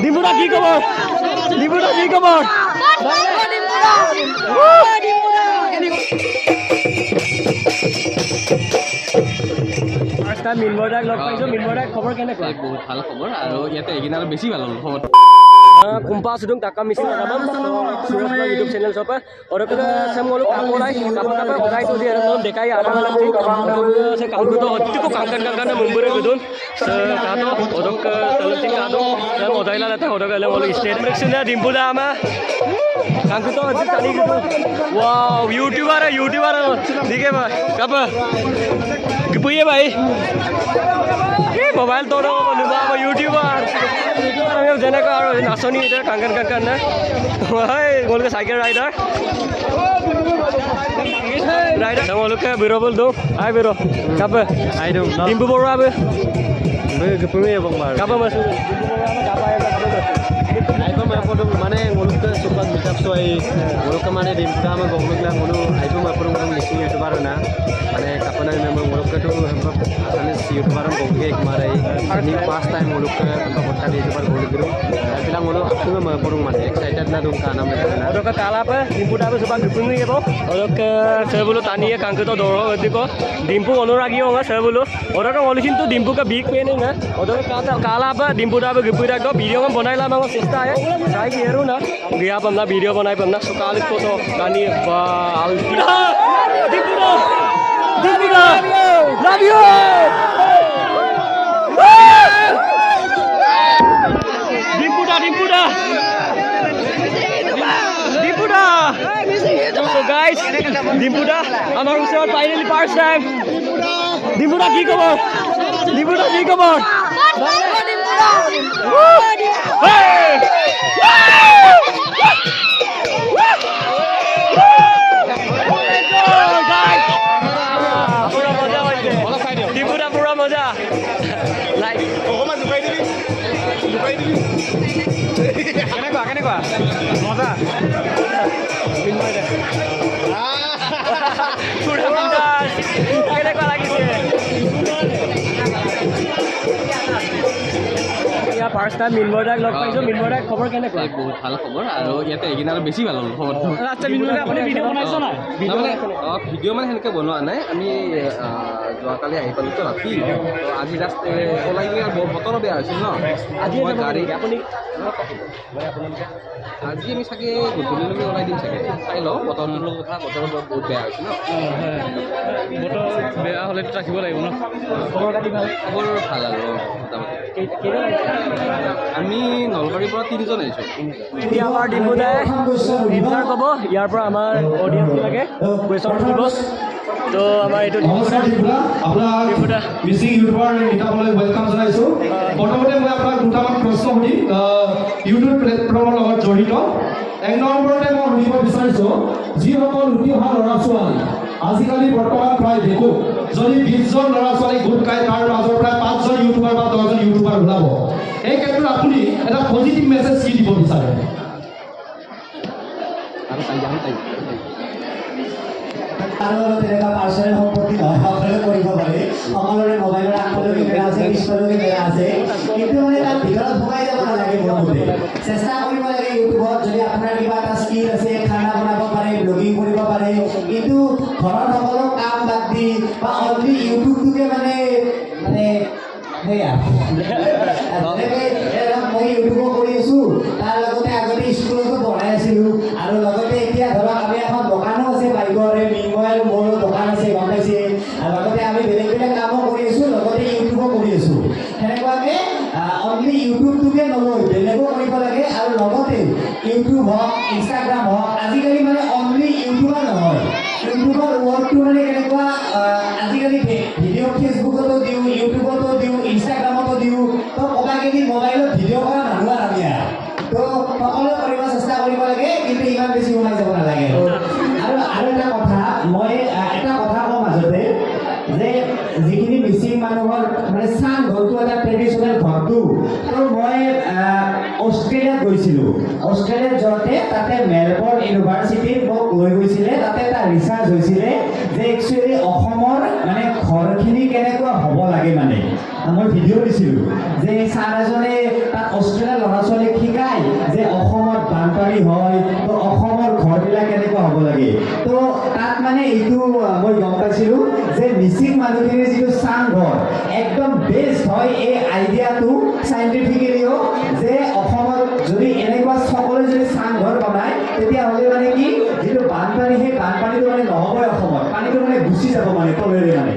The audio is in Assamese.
ডিম্পুদা কি খবৰ? ডিম্পুদা কি খবৰ? ফাৰ্ষ্ট টাইম মিনবৰদাক লগ পাইছোঁ। মিনবৰদাক খবৰ কেনেকুৱা? বহুত ভাল খবৰ আৰু ইয়াতে এইকেইদিন আৰু বেছি ভাল হ'ল খবৰ kumpah sudung takam misi nakam surat YouTube channel siapa orang kita saya mau kamu lagi apa udah itu dia orang dekai ada lagi saya kamu tuh itu kok kangen memberi gedun sekato orang ke telenting kado saya mau dah lah orang ke level state mereka Dimpuda ama kamu tuh itu tadi gitu wow YouTuber dike pak apa kepunya pak mobile तो यूट्यूबर আমি যেনেকৈ আৰু নাচনি এতিয়া কাংকান না গ'ল চাইকেল ৰাইডাৰ তেওঁলোকে বিৰবল দিওঁ আই বিৰ কাপ ডিম্পু বৰুৱা কাপ মানে ngolok suka meetup soai ngolok mana Dimpuda ama ngolok lah ngolok itu mapurung lisi youtuber na মানে কাপনা memang ngolok itu asal si youtuber ngolok kemarin ini pas time ngolok kota di youtuber ngolok itu saya bilang ngolok aku mapurung mana excited na dong kana mereka na orang ke kalah apa Dimpuda itu sebab dipungi ya bos orang ke saya bulu tani ya kangkut itu dorong itu kok Dimpu onuragi orang saya bulu orang kan ngolisin tuh Dimpu ke big pain ya orang ke kalah apa Dimpuda apa Dimpuda kok video kan bonai lah mau sista ya saya kira na dia pernah video bonai pernah sekali foto tani bal Dimpuda love you Dimpuda so guys Dimpuda আমার ওচৰত ফাইনালি ফাৰ্স্ট টাইম Dimpuda কি খবৰ Dimpuda পুৰা মজা লাইক অকমান লুকাই দিবি কেনেকুৱা মজা কেনেকুৱা লাগিছে ফাৰ্ষ্ট টাইম মিনবৰদাক লগ পাইছোঁ মিনবৰদাক খবৰ কেনেকুৱা বহুত ভাল খবৰ আৰু ইয়াতে এইকেইদিন আৰু বেছি ভাল হ'ল খবৰটো আচ্ছা মিনবৰদাক আপুনি ভিডিঅ' বনাইছে নাই ভিডিঅ' মানে সেনেকৈ বনোৱা নাই আমি যোৱাকালি আহি পালোঁ তো ৰাতি আজি জাষ্ট ওলাই গৈ বতৰো বেয়া হৈছিল ন আজি গাড়ী আপুনি আজি আমি চাগে গধূলিলৈকে ওলাই দিম চাগে চাই লওঁ বতৰটোৰ কথা বতৰ বহুত বেয়া হৈছে ন বতৰ বেয়া হ'লেতো ৰাখিব লাগিব ন খবৰ খাতি ভাল খবৰ ভাল আৰু মোটামুটি আমি নলবাৰীৰ পৰা 3জন আহিছোঁ এতিয়া আমাৰ ডিম্পুদাই ইণ্টাৰ ক'ব ইয়াৰ পৰা আমাৰ অডিয়েঞ্চবিলাকে কুৱেশ্যন সুধিব তো আমাৰ এইটো আপোনাক মিচিং ইউটিউবাৰ মিটাবলৈ ৱেলকাম জনাইছোঁ প্ৰথমতে মই আপোনাক দুটামান প্ৰশ্ন সুধিম ইউটিউব প্লেটফৰ্মৰ লগত জড়িত এক নম্বৰতে মই সুধিব বিচাৰিছোঁ যিসকল উঠি অহা ল'ৰা ছোৱালী আজিকালি বৰ্তমান প্ৰায় দেখোঁ যদি 20জন ল'ৰা ছোৱালী গোট খাই তাৰ মাজৰ পৰা 5জন ইউটিউবাৰ বা 10জন ইউটিউবাৰ ওলাব এই ক্ষেত্ৰত আপুনি এটা পজিটিভ মেছেজ কি দিব বিচাৰে পাৰ্চনেল সম্পত্তি নহয় কৰিব পাৰে সকলোৰে মোবাইলৰ আগফালেও কেমেৰা আছে পিছফালেও কেমেৰা আছে কিন্তু মানে তাৰ ভিতৰত সোমাই যাব নালাগে মোটামুটি চেষ্টা কৰিব লাগে ইউটিউবত যদি আপোনাৰ কিবা এটা স্কিল আছে খানা বনাব পাৰে ব্লগিং কৰিব পাৰে কিন্তু ঘৰৰ সকলো কাম বাদ দি বা অনলি ইউটিউবটোকে মানে সেয়া মই ইউটিউবো কৰি আছোঁ তাৰ লগতে আগতে স্কুলতো পঢ়াই আছিলোঁ আৰু লগতে এতিয়া ধৰক আমি এখন দোকানো আছে বাইকৰে মিনময় আৰু মোৰো দোকান আছে গম পাইছে আৰু লগতে আমি বেলেগ কামো কৰি আছোঁ লগতে ইউটিউবো কৰি আছোঁ সেনেকুৱাকৈ অনলি ইউটিউবটোকে নলয় বেলেগো কৰিব লাগে আৰু লগতে ইউটিউব হওক ইনষ্টাগ্ৰাম হওক আজিকালি মানে অনলি ইউটিউবাৰ নহয় ইউটিউবৰ ৱৰ্কটো মানে কেনেকুৱা আজিকালি ভিডিঅ' ফেচবুকতো দিওঁ ইউটিউবতো দিওঁ ইনষ্টাগ্ৰামতো দিওঁ তো কবাকেদি মোবাইলত ভিডিঅ' কৰা মানুহ আমি তো সকলোৱে কৰিব চেষ্টা কৰিব লাগে কিন্তু ইমান বেছি সোমাই যাব নালাগে আৰু এটা কথা মই এটা কথা কওঁ মাজতে যে যিখিনি মিচিং মানুহৰ মানে চান ঘৰটো এটা ট্ৰেডিশ্যনেল ঘৰটো তো মই অষ্ট্ৰেলিয়াত গৈছিলোঁ অষ্ট্ৰেলিয়াত যাওঁতে তাতে মেলবৰ্ণ ইউনিভাৰ্চিটিত মোক লৈ গৈছিলে তাতে এটা ৰিচাৰ্চ হৈছিলে যে একচুৱেলি অসমৰ মানে ঘৰখিনি কেনেকুৱা হ'ব লাগে মানে মই ভিডিঅ' দিছিলোঁ যে ছাৰ এজনে তাত অষ্ট্ৰেলিয়াৰ ল'ৰা ছোৱালীক বানপানী হয় তো অসমৰ ঘৰবিলাক কেনেকুৱা হ'ব লাগে তো তাত মানে এইটো মই গম পাইছিলোঁ যে মিচিং মানুহখিনিৰ যিটো চাংঘৰ একদম বেষ্ট হয় এই আইডিয়াটো চাইণ্টিফিকেলিও যে অসমত যদি এনেকুৱা সকলোৱে যদি চাংঘৰ বনায় তেতিয়াহ'লে মানে কি যিটো বানপানী সেই বানপানীটো মানে নহ'বই অসমত পানীটো মানে গুচি যাব মানে তলেৰে মানে